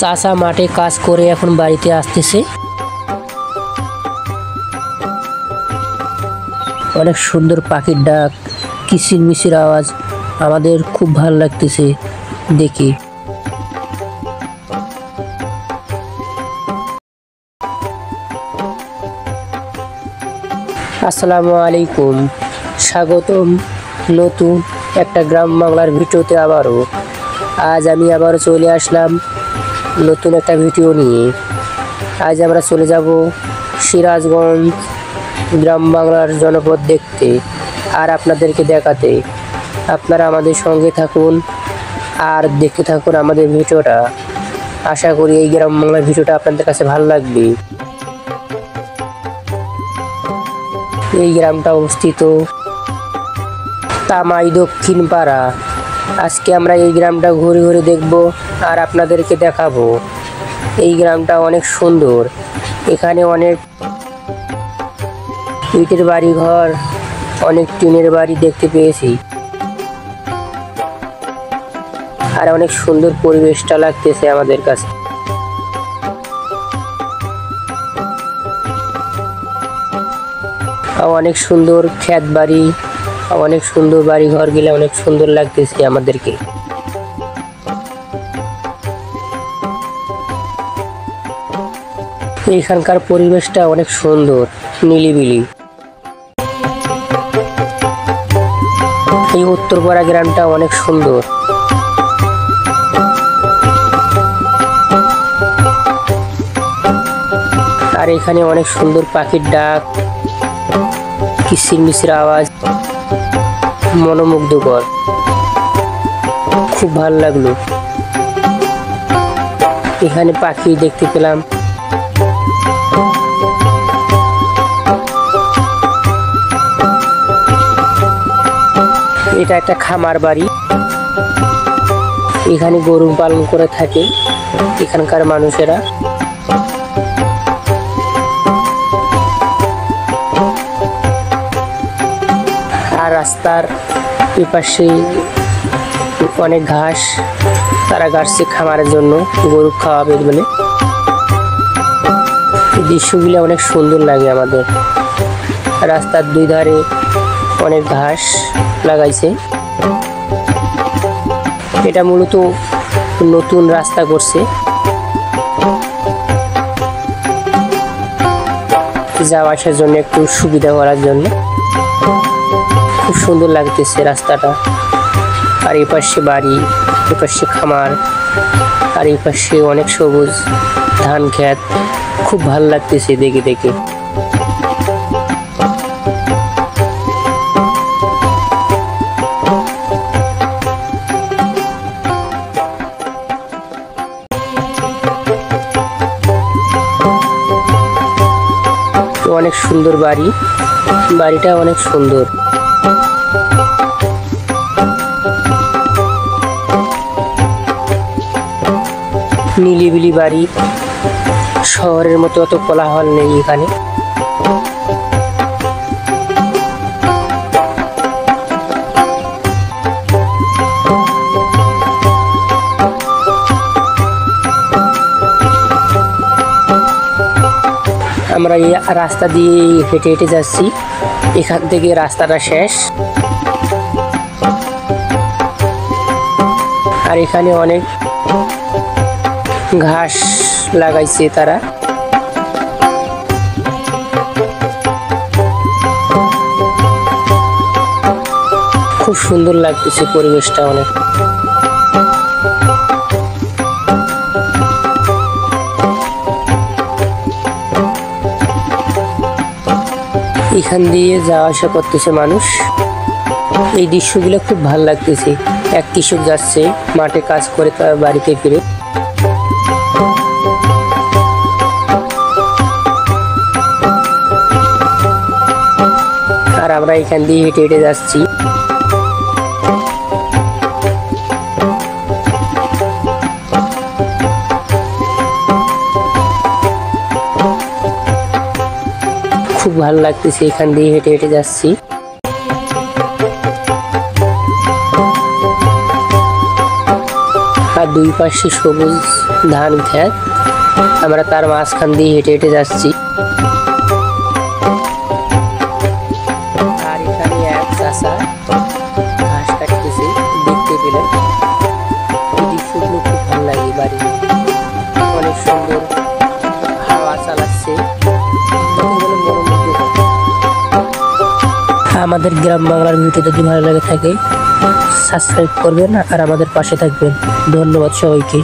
চাচা মাঠে কাজ করে এখন বাড়িতে আসতেছে। অনেক সুন্দর পাখির ডাক, কিচিরমিচির আওয়াজ, আমাদের খুব ভালো লাগতেছে দেখে। আসসালামু আলাইকুম, স্বাগতম নতুন একটা গ্রাম বাংলার ভিডিওতে। আজ আমি আবারও চলে আসলাম নতুন একটা ভিডিও নিয়ে। আজ আমরা চলে যাব সিরাজগঞ্জ গ্রাম বাংলার জনপদ দেখতে আর আপনাদেরকে দেখাতে। আপনারা আমাদের সঙ্গে থাকুন আর দেখতে থাকুন আমাদের ভিডিওটা। আশা করি এই গ্রাম বাংলার ভিডিওটা আপনাদের কাছে ভালো লাগবে। এই গ্রামটা অবস্থিত তামাই দক্ষিণ পাড়া। আজকে আমরা এই গ্রামটা ঘুরে ঘুরে দেখব আর আপনাদেরকে দেখাবো। এই গ্রামটা অনেক সুন্দর, এখানে অনেক ইটের বাড়ি ঘর, অনেক টিনের বাড়ি দেখতে পেয়েছি আর অনেক সুন্দর পরিবেশটা লাগতেছে আমাদের কাছে। অনেক সুন্দর ক্ষেত বাড়ি, অনেক সুন্দর বাড়ি ঘর গেলে অনেক সুন্দর লাগতেছে আমাদেরকে। এখানকার পরিবেশটা অনেক সুন্দর, নিলিবিলি। এই উত্তরপাড়া গ্রামটা অনেক সুন্দর। আর এখানে অনেক সুন্দর পাখির ডাক, কিচিরমিচির আওয়াজ, মনোমুগ্ধকর, খুব ভালো লাগলো। এখানে পাখি দেখতে পেলাম। এটা একটা খামার বাড়ি, এখানে গরু পালন করে থাকে এখানকার মানুষেরা। আর রাস্তার এপাশে অনেক ঘাস, তারা গাছছে খামারের জন্য, গরু খাওয়াবে বলে। এই দৃশ্যগুলো অনেক সুন্দর লাগে আমাদের। রাস্তার দুই ধারে অনেক ঘাস লাগাইছে। এটা মূলত নতুন রাস্তা করছে, যাওয়া আসার জন্য একটু সুবিধা করার জন্য। খুব সুন্দর লাগতেছে রাস্তাটা। আর এই পাশে বাড়ি, এ পাশে খামার, আর এই পাশে অনেক সবুজ ধান ক্ষেত। খুব ভালো লাগতেছে দেখে দেখে। অনেক সুন্দর বাড়ি, বাড়িটা অনেক সুন্দর। নিলিবিলি বাড়ি, শহরের মতো অত কোলাহল নেই এখানে। আমরা এই রাস্তা দিয়ে হেঁটে হেঁটে যাচ্ছি, এখান থেকে রাস্তাটা শেষ। আর এখানে অনেক ঘাস লাগাইছে তারা। খুব সুন্দর লাগতেছে পরিবেশটা অনেক। এখান দিয়ে যাওয়া আসা করতেছে মানুষ। এই দৃশ্যগুলো খুব ভালো লাগতেছে। এক কৃষক যাচ্ছে মাঠে কাজ করে তার বাড়িতে ফিরে। আর আমরা এখান দিয়ে হেঁটে হেঁটে যাচ্ছি। খুব ভালো লাগতেছে, এখান দিয়ে হেঁটে হেঁটে যাচ্ছি। আর দুই পাশে সবুজ ধান ক্ষেত, আমরা তার মাঝখান দিয়ে হেঁটে হেঁটে যাচ্ছি। আর এখানে এক চাচা ঘাস কাটতেছে, দেখতে পেলেন। এই দৃশ্যগুলো খুব ভালো লাগে। বাড়ি অনেক সুন্দর হাওয়া চালাচ্ছে, আমাদের গ্রাম বাংলার ভিডিও যদি ভালো লাগে থাকে সাবস্ক্রাইব করবেন আর আমাদের পাশে থাকবেন। ধন্যবাদ সবাইকে।